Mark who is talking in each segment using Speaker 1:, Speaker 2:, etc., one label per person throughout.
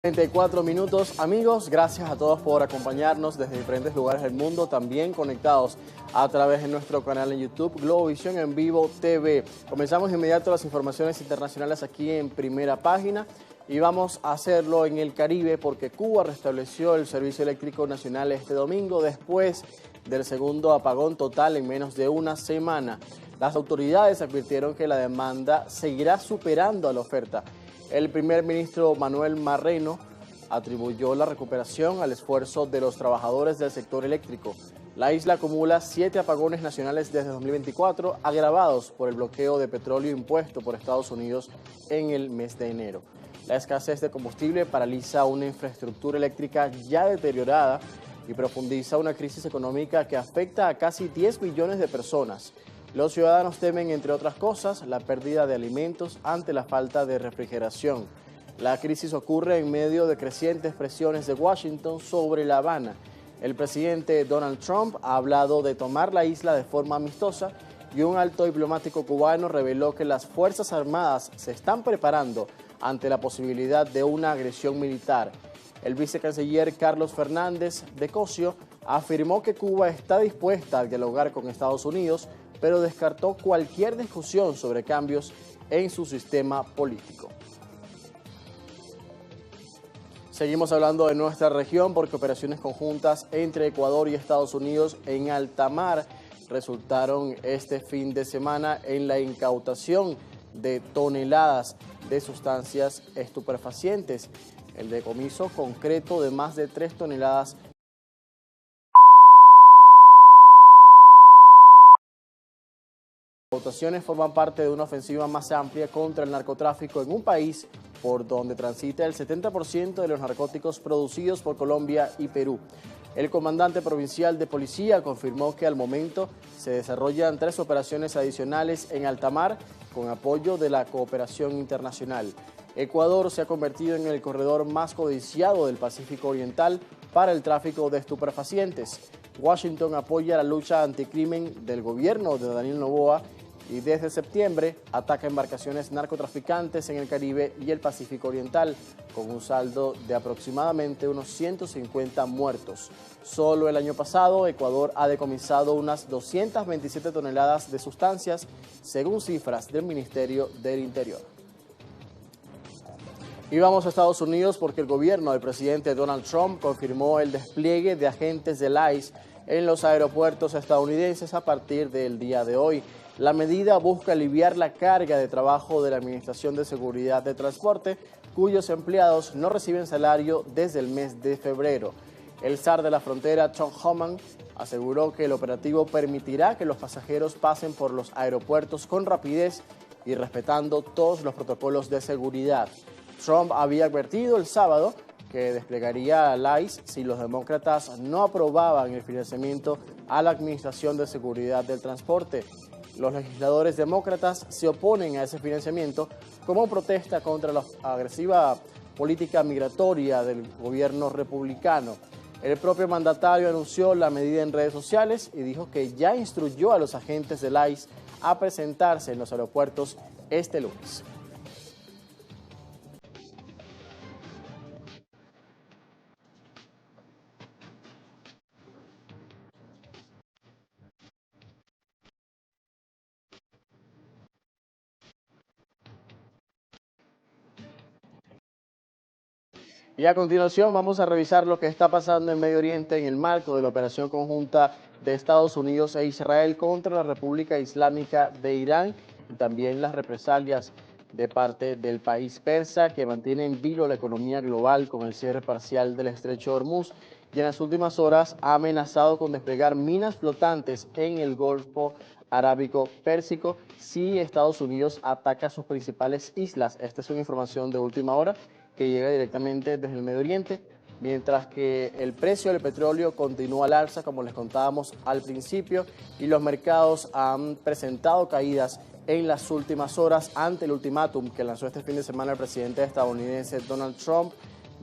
Speaker 1: 34 minutos, amigos, gracias a todos por acompañarnos desde diferentes lugares del mundo, también conectados a través de nuestro canal en YouTube, Globovisión en Vivo TV. Comenzamos de inmediato las informaciones internacionales aquí en Primera Página y vamos a hacerlo en el Caribe porque Cuba restableció el servicio eléctrico nacional este domingo después del segundo apagón total en menos de una semana. Las autoridades advirtieron que la demanda seguirá superando a la oferta. El primer ministro Manuel Marrero atribuyó la recuperación al esfuerzo de los trabajadores del sector eléctrico. La isla acumula 7 apagones nacionales desde 2024, agravados por el bloqueo de petróleo impuesto por Estados Unidos en el mes de enero. La escasez de combustible paraliza una infraestructura eléctrica ya deteriorada y profundiza una crisis económica que afecta a casi 10 millones de personas. Los ciudadanos temen, entre otras cosas, la pérdida de alimentos ante la falta de refrigeración. La crisis ocurre en medio de crecientes presiones de Washington sobre La Habana. El presidente Donald Trump ha hablado de tomar la isla de forma amistosa y un alto diplomático cubano reveló que las Fuerzas Armadas se están preparando ante la posibilidad de una agresión militar. El vicecanciller Carlos Fernández de Cosio afirmó que Cuba está dispuesta a dialogar con Estados Unidos, pero descartó cualquier discusión sobre cambios en su sistema político. Seguimos hablando de nuestra región porque operaciones conjuntas entre Ecuador y Estados Unidos en alta mar resultaron este fin de semana en la incautación de toneladas de sustancias estupefacientes. El decomiso concreto de más de 3 toneladas Las incautaciones forman parte de una ofensiva más amplia contra el narcotráfico en un país por donde transita el 70% de los narcóticos producidos por Colombia y Perú. El comandante provincial de policía confirmó que al momento se desarrollan 3 operaciones adicionales en alta mar con apoyo de la cooperación internacional. Ecuador se ha convertido en el corredor más codiciado del Pacífico Oriental para el tráfico de estupefacientes. Washington apoya la lucha anticrimen del gobierno de Daniel Noboa y desde septiembre ataca embarcaciones narcotraficantes en el Caribe y el Pacífico Oriental, con un saldo de aproximadamente unos 150 muertos. Solo el año pasado, Ecuador ha decomisado unas 227 toneladas de sustancias, según cifras del Ministerio del Interior. Y vamos a Estados Unidos porque el gobierno del presidente Donald Trump confirmó el despliegue de agentes del ICE en los aeropuertos estadounidenses a partir del día de hoy. La medida busca aliviar la carga de trabajo de la Administración de Seguridad de Transporte, cuyos empleados no reciben salario desde el mes de febrero. El zar de la frontera, Tom Homan, aseguró que el operativo permitirá que los pasajeros pasen por los aeropuertos con rapidez y respetando todos los protocolos de seguridad. Trump había advertido el sábado que desplegaría al ICE si los demócratas no aprobaban el financiamiento a la Administración de Seguridad del Transporte. Los legisladores demócratas se oponen a ese financiamiento como protesta contra la agresiva política migratoria del gobierno republicano. El propio mandatario anunció la medida en redes sociales y dijo que ya instruyó a los agentes del ICE a presentarse en los aeropuertos este lunes. Y a continuación vamos a revisar lo que está pasando en Medio Oriente en el marco de la operación conjunta de Estados Unidos e Israel contra la República Islámica de Irán y también las represalias de parte del país persa que mantiene en vilo la economía global con el cierre parcial del estrecho de Hormuz y en las últimas horas ha amenazado con desplegar minas flotantes en el Golfo Arábico Pérsico si Estados Unidos ataca sus principales islas. Esta es una información de última hora que llega directamente desde el Medio Oriente, mientras que el precio del petróleo continúa al alza, como les contábamos al principio, y los mercados han presentado caídas en las últimas horas ante el ultimátum que lanzó este fin de semana el presidente estadounidense Donald Trump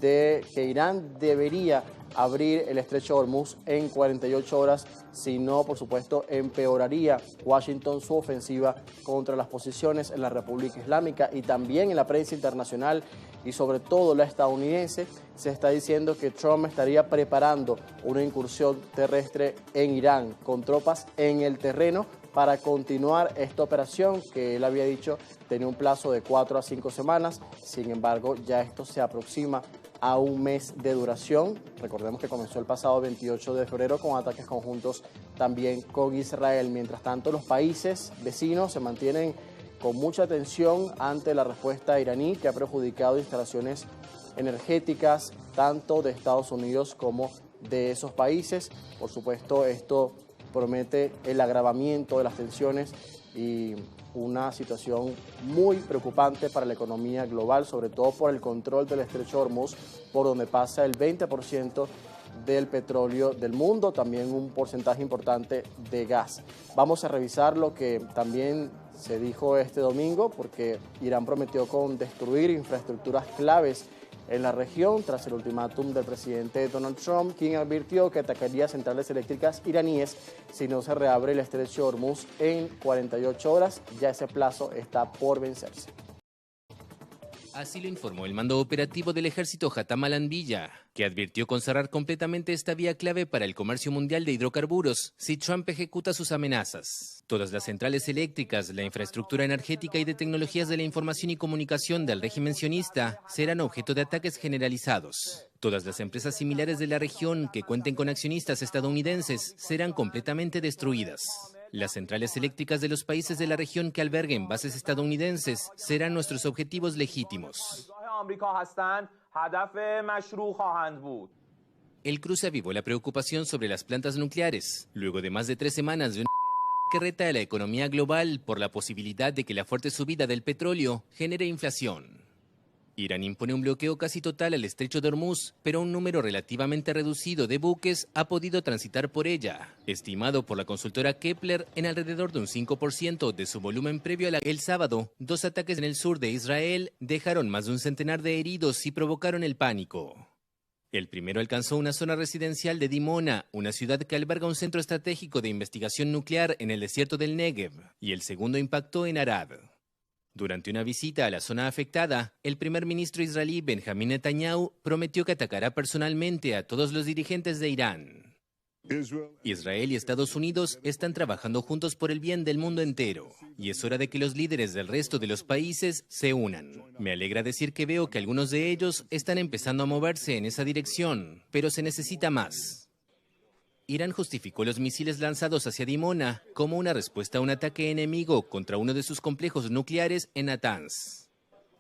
Speaker 1: de que Irán debería abrir el estrecho de Hormuz en 48 horas, si no, por supuesto, empeoraría Washington su ofensiva contra las posiciones en la República Islámica y también en la prensa internacional. y sobre todo la estadounidense, se está diciendo que Trump estaría preparando una incursión terrestre en Irán con tropas en el terreno para continuar esta operación que él había dicho tenía un plazo de 4 a 5 semanas. Sin embargo, ya esto se aproxima a un mes de duración. Recordemos que comenzó el pasado 28 de febrero con ataques conjuntos también con Israel. Mientras tanto, los países vecinos se mantienen con mucha atención ante la respuesta iraní, que ha perjudicado instalaciones energéticas tanto de Estados Unidos como de esos países. Por supuesto, esto promete el agravamiento de las tensiones y una situación muy preocupante para la economía global, sobre todo por el control del estrecho Hormuz, por donde pasa el 20% del petróleo del mundo, también un porcentaje importante de gas. Vamos a revisar lo que también se dijo este domingo, porque Irán prometió con destruir infraestructuras claves en la región tras el ultimátum del presidente Donald Trump, quien advirtió que atacaría centrales eléctricas iraníes si no se reabre el estrecho Hormuz en 48 horas. Ya ese plazo está por vencerse.
Speaker 2: Así lo informó el mando operativo del ejército Hatam al-Anbiya, que advirtió con cerrar completamente esta vía clave para el comercio mundial de hidrocarburos si Trump ejecuta sus amenazas. Todas las centrales eléctricas, la infraestructura energética y de tecnologías de la información y comunicación del régimen sionista serán objeto de ataques generalizados. Todas las empresas similares de la región que cuenten con accionistas estadounidenses serán completamente destruidas. Las centrales eléctricas de los países de la región que alberguen bases estadounidenses serán nuestros objetivos legítimos. El cruce avivó la preocupación sobre las plantas nucleares, luego de más de 3 semanas de una guerra que reta a la economía global por la posibilidad de que la fuerte subida del petróleo genere inflación. Irán impone un bloqueo casi total al estrecho de Hormuz, pero un número relativamente reducido de buques ha podido transitar por ella, estimado por la consultora Kepler en alrededor de un 5% de su volumen previo a el sábado. 2 ataques en el sur de Israel dejaron más de un centenar de heridos y provocaron el pánico. El primero alcanzó una zona residencial de Dimona, una ciudad que alberga un centro estratégico de investigación nuclear en el desierto del Negev, y el segundo impactó en Arad. Durante una visita a la zona afectada, el primer ministro israelí Benjamin Netanyahu prometió que atacará personalmente a todos los dirigentes de Irán. Israel y Estados Unidos están trabajando juntos por el bien del mundo entero, y es hora de que los líderes del resto de los países se unan. Me alegra decir que veo que algunos de ellos están empezando a moverse en esa dirección, pero se necesita más. Irán justificó los misiles lanzados hacia Dimona como una respuesta a un ataque enemigo contra uno de sus complejos nucleares en Natanz.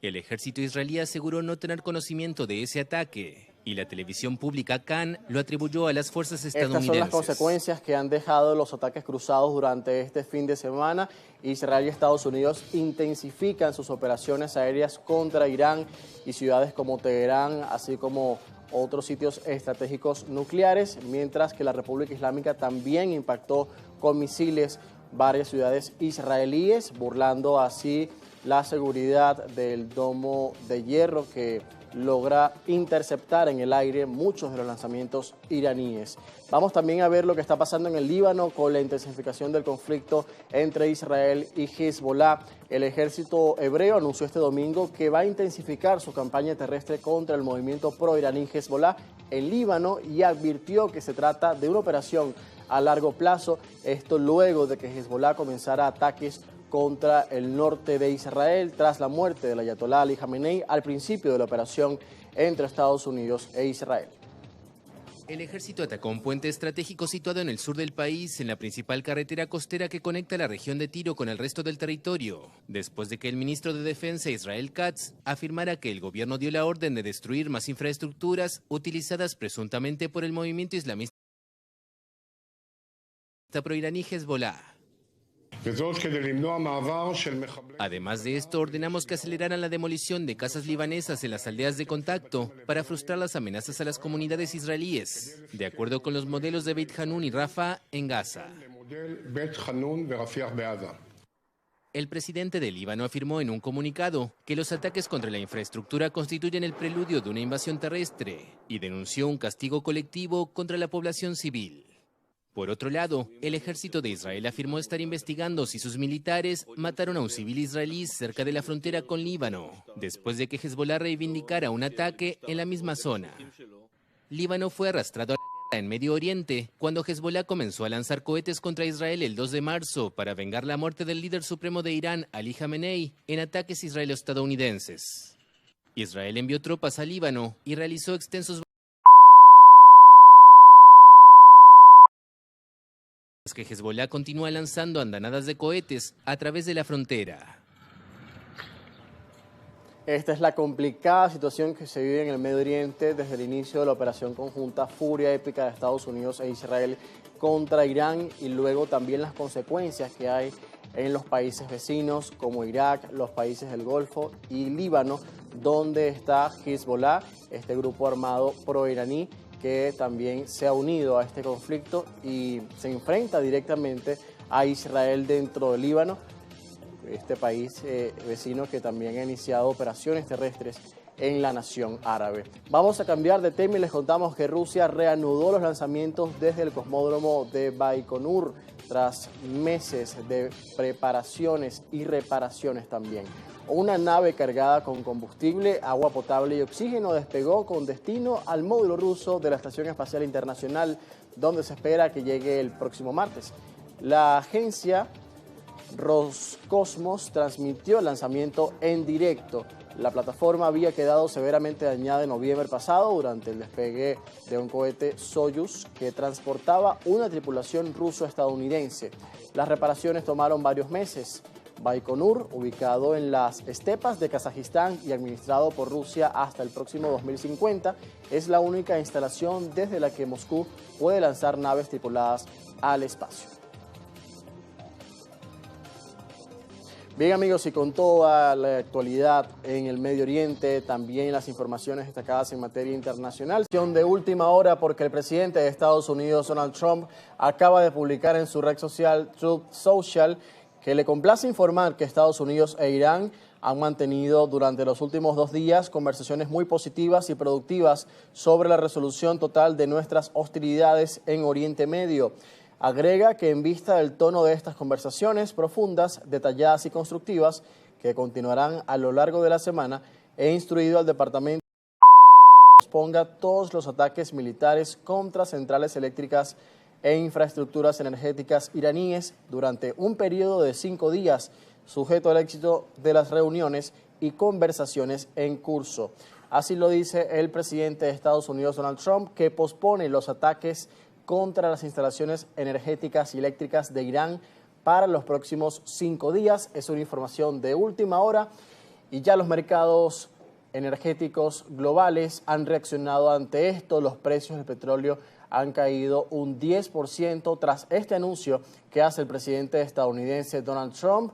Speaker 2: El ejército israelí aseguró no tener conocimiento de ese ataque y la televisión pública Kan lo atribuyó a las fuerzas estadounidenses.
Speaker 1: Estas son las consecuencias que han dejado los ataques cruzados durante este fin de semana. Israel y Estados Unidos intensifican sus operaciones aéreas contra Irán y ciudades como Teherán, así como otros sitios estratégicos nucleares, mientras que la República Islámica también impactó con misiles varias ciudades israelíes, burlando así la seguridad del domo de hierro que logra interceptar en el aire muchos de los lanzamientos iraníes. Vamos también a ver lo que está pasando en el Líbano con la intensificación del conflicto entre Israel y Hezbollah. El ejército hebreo anunció este domingo que va a intensificar su campaña terrestre contra el movimiento pro-iraní Hezbollah en Líbano y advirtió que se trata de una operación a largo plazo, esto luego de que Hezbollah comenzara ataques contra el norte de Israel tras la muerte del ayatolá Ali Khamenei al principio de la operación entre Estados Unidos e Israel.
Speaker 2: El ejército atacó un puente estratégico situado en el sur del país, en la principal carretera costera que conecta la región de Tiro con el resto del territorio, después de que el ministro de Defensa Israel Katz afirmara que el gobierno dio la orden de destruir más infraestructuras utilizadas presuntamente por el movimiento islamista pro-iraní Hezbollah. Además de esto, ordenamos que aceleraran la demolición de casas libanesas en las aldeas de contacto para frustrar las amenazas a las comunidades israelíes, de acuerdo con los modelos de Beit Hanun y Rafah en Gaza. El presidente del Líbano afirmó en un comunicado que los ataques contra la infraestructura constituyen el preludio de una invasión terrestre y denunció un castigo colectivo contra la población civil. Por otro lado, el ejército de Israel afirmó estar investigando si sus militares mataron a un civil israelí cerca de la frontera con Líbano, después de que Hezbollah reivindicara un ataque en la misma zona. Líbano fue arrastrado a la guerra en Medio Oriente cuando Hezbollah comenzó a lanzar cohetes contra Israel el 2 de marzo para vengar la muerte del líder supremo de Irán, Ali Khamenei, en ataques israelo-estadounidenses. Israel envió tropas a Líbano y realizó extensos que Hezbollah continúa lanzando andanadas de cohetes a través de la frontera.
Speaker 1: Esta es la complicada situación que se vive en el Medio Oriente desde el inicio de la operación conjunta Furia Épica de Estados Unidos e Israel contra Irán y luego también las consecuencias que hay en los países vecinos como Irak, los países del Golfo y Líbano, donde está Hezbollah, este grupo armado proiraní que también se ha unido a este conflicto y se enfrenta directamente a Israel dentro del Líbano, este país vecino que también ha iniciado operaciones terrestres en la nación árabe. Vamos a cambiar de tema y les contamos que Rusia reanudó los lanzamientos desde el cosmódromo de Baikonur tras meses de preparaciones y reparaciones también. Una nave cargada con combustible, agua potable y oxígeno despegó con destino al módulo ruso de la Estación Espacial Internacional, donde se espera que llegue el próximo martes. La agencia Roscosmos transmitió el lanzamiento en directo. La plataforma había quedado severamente dañada en noviembre pasado durante el despegue de un cohete Soyuz que transportaba una tripulación ruso-estadounidense. Las reparaciones tomaron varios meses. Baikonur, ubicado en las estepas de Kazajistán y administrado por Rusia hasta el próximo 2050, es la única instalación desde la que Moscú puede lanzar naves tripuladas al espacio. Bien amigos, y con toda la actualidad en el Medio Oriente, también las informaciones destacadas en materia internacional. De última hora porque el presidente de Estados Unidos, Donald Trump, acaba de publicar en su red social Truth Social que le complace informar que Estados Unidos e Irán han mantenido durante los últimos 2 días conversaciones muy positivas y productivas sobre la resolución total de nuestras hostilidades en Oriente Medio. Agrega que en vista del tono de estas conversaciones profundas, detalladas y constructivas que continuarán a lo largo de la semana, he instruido al departamento que posponga todos los ataques militares contra centrales eléctricas e infraestructuras energéticas iraníes durante un periodo de 5 días, sujeto al éxito de las reuniones y conversaciones en curso. Así lo dice el presidente de Estados Unidos, Donald Trump, que pospone los ataques contra las instalaciones energéticas y eléctricas de Irán para los próximos 5 días. Es una información de última hora y ya los mercados energéticos globales han reaccionado ante esto. Los precios del petróleo han caído un 10% tras este anuncio que hace el presidente estadounidense Donald Trump.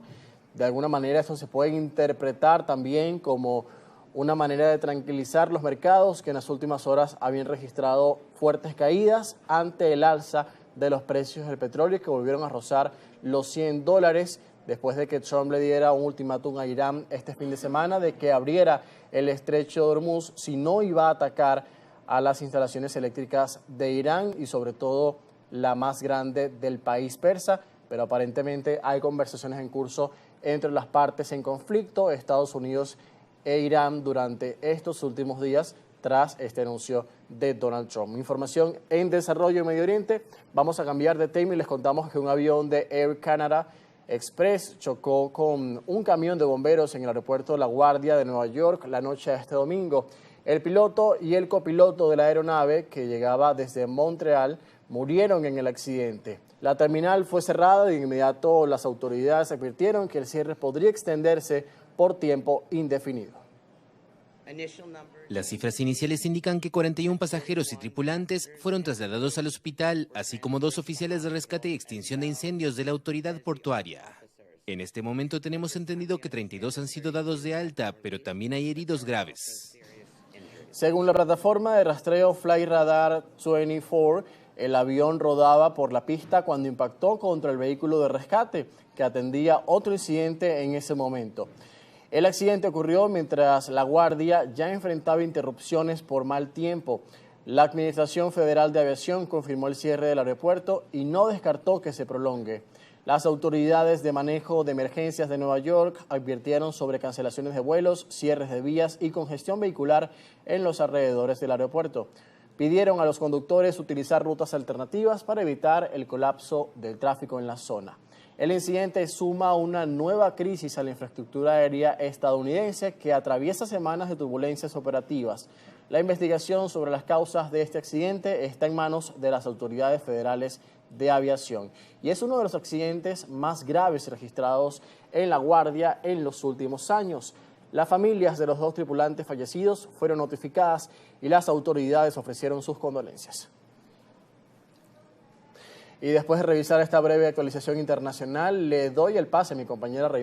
Speaker 1: De alguna manera esto se puede interpretar también como una manera de tranquilizar los mercados que en las últimas horas habían registrado fuertes caídas ante el alza de los precios del petróleo que volvieron a rozar los $100 después de que Trump le diera un ultimátum a Irán este fin de semana de que abriera el estrecho de Hormuz si no iba a atacar a las instalaciones eléctricas de Irán y sobre todo la más grande del país persa, pero aparentemente hay conversaciones en curso entre las partes en conflicto, Estados Unidos e Irán, durante estos últimos días tras este anuncio de Donald Trump. Información en desarrollo en Medio Oriente. Vamos a cambiar de tema y les contamos que un avión de Air Canada Express chocó con un camión de bomberos en el aeropuerto La Guardia de Nueva York la noche de este domingo. El piloto y el copiloto de la aeronave, que llegaba desde Montreal, murieron en el accidente. La terminal fue cerrada y de inmediato las autoridades advirtieron que el cierre podría extenderse por tiempo indefinido.
Speaker 2: Las cifras iniciales indican que 41 pasajeros y tripulantes fueron trasladados al hospital, así como 2 oficiales de rescate y extinción de incendios de la autoridad portuaria. En este momento tenemos entendido que 32 han sido dados de alta, pero también hay heridos graves.
Speaker 1: Según la plataforma de rastreo Flightradar 24, el avión rodaba por la pista cuando impactó contra el vehículo de rescate que atendía otro incidente en ese momento. El accidente ocurrió mientras la Guardia ya enfrentaba interrupciones por mal tiempo. La Administración Federal de Aviación confirmó el cierre del aeropuerto y no descartó que se prolongue. Las autoridades de manejo de emergencias de Nueva York advirtieron sobre cancelaciones de vuelos, cierres de vías y congestión vehicular en los alrededores del aeropuerto. Pidieron a los conductores utilizar rutas alternativas para evitar el colapso del tráfico en la zona. El incidente suma una nueva crisis a la infraestructura aérea estadounidense que atraviesa semanas de turbulencias operativas. La investigación sobre las causas de este accidente está en manos de las autoridades federales de aviación y es uno de los accidentes más graves registrados en La Guardia en los últimos años. Las familias de los 2 tripulantes fallecidos fueron notificadas y las autoridades ofrecieron sus condolencias. Y después de revisar esta breve actualización internacional, le doy el pase a mi compañera Rey.